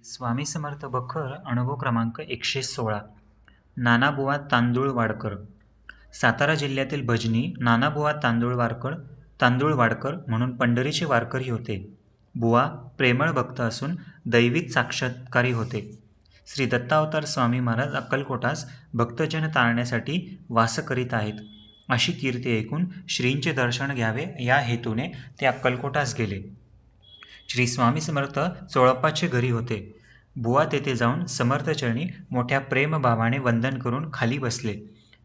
स्वामी समर्थ बखर अनुभव क्रमांक 116. नानाबुवा तांदूळवाडकर. सातारा जिल्ह्यातील भजनी नानाबुवा तांदूळवाडकर म्हणून पंढरीचे वारकरी होते. बुवा प्रेमळ भक्त असून दैविक साक्षात्कारी होते. श्री दत्तावतार स्वामी महाराज अक्कलकोटास भक्तजन तारण्यासाठी वास करीत आहेत अशी कीर्ती ऐकून श्रींचे दर्शन घ्यावे या हेतूने ते अक्कलकोटास गेले. श्री स्वामी समर्थ चोळप्पाचे घरी होते. बुवा तेथे जाऊन समर्थचरणी मोठ्या प्रेमभावाने वंदन करून खाली बसले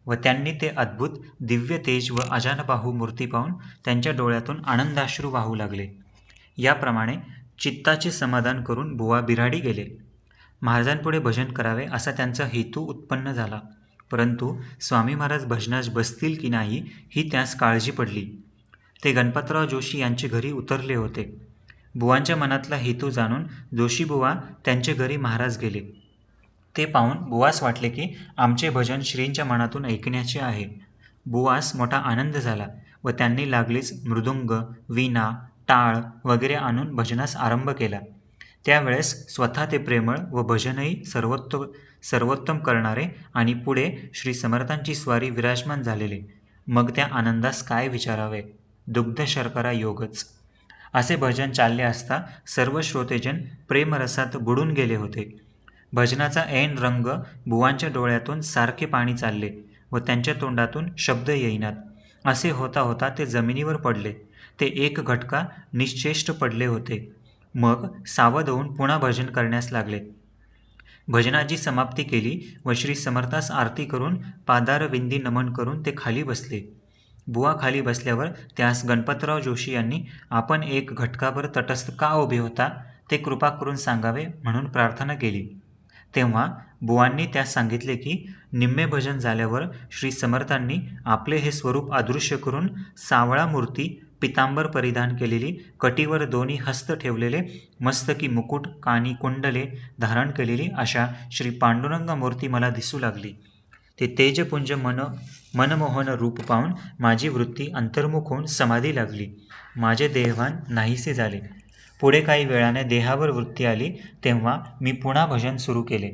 व त्यांनी ते अद्भुत दिव्य तेज व अजानबाहू मूर्ती पाहून त्यांच्या डोळ्यातून आनंदाश्रू वाहू लागले. याप्रमाणे चित्ताचे समाधान करून बुवा बिराडी गेले. महाराजांपुढे भजन करावे असा त्यांचा हेतू उत्पन्न झाला, परंतु स्वामी महाराज भजनास बसतील की नाही ही त्यास काळजी पडली. ते गणपतराव जोशी यांचे घरी उतरले होते. बुवांच्या मनातला हेतू जाणून जोशीबुवा त्यांचे घरी महाराज गेले. ते पाहून बुवास वाटले की आमचे भजन श्रींच्या मनातून ऐकण्याचे आहे. बुवास मोठा आनंद झाला व त्यांनी लागलीच मृदुंग, वीणा, टाळ वगैरे आणून भजनास आरंभ केला. त्यावेळेस स्वतः ते प्रेमळ व भजनही सर्वोत्तम करणारे आणि पुढे श्री समर्थांची स्वारी विराजमान झालेले. मग त्या आनंदास काय विचारावे, दुग्ध शर्करा योगच. असे भजन चालले असता सर्व श्रोतेजन प्रेमरसात बुडून गेले होते. भजनाचा ऐन रंग बुवांच्या डोळ्यातून सारखे पाणी चालले व त्यांच्या तोंडातून शब्द येईनात. असे होता होता ते जमिनीवर पडले. ते एक घटका निश्चेष्ट पडले होते. मग सावध होऊन पुन्हा भजन करण्यास लागले. भजनाची समाप्ती केली व श्री समर्थास आरती करून पादारविंदी नमन करून ते खाली बसले. बुवा खाली बसल्यावर त्यास गणपतराव जोशी यांनी आपण एक घटकाभर तटस्थ का उभे होता ते कृपा करून सांगावे म्हणून प्रार्थना केली. तेव्हा बुवांनी त्यास सांगितले की निम्मे भजन झाल्यावर श्री समर्थांनी आपले हे स्वरूप अदृश्य करून सावळा मूर्ती, पितांबर परिधान केलेली, कटीवर दोन्ही हस्त ठेवलेले, मस्तकी मुकुट, कानी कुंडले धारण केलेली अशा श्री पांडुरंग मूर्ती मला दिसू लागली. ते तेजपुंज मनमोहन रूप पाहून माझी वृत्ती अंतर्मुख होऊन समाधी लागली. माझे देहभान नाहीसे झाले. पुढे काही वेळाने देहावर वृत्ती आली तेव्हा मी पुन्हा भजन सुरू केले.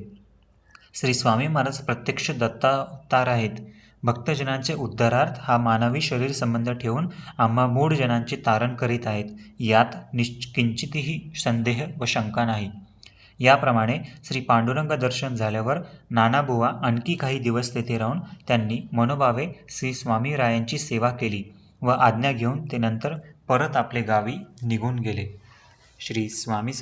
श्री स्वामी महाराज प्रत्यक्ष दत्तावतार आहेत. भक्तजनांचे उद्धारार्थ हा मानवी शरीर संबंध ठेवून आम्हा मूढ जनांचे तारण करीत आहेत, यात किंचितही संदेह व शंका नाही. याप्रमाणे श्री पांडुरंग दर्शन झाल्यावर नानाबुवा आणखी काही दिवस तेथे राहून त्यांनी मनोभावे श्री स्वामीरायांची सेवा केली व आज्ञा घेऊन ते नंतर परत आपले गावी निघून गेले. श्री स्वामी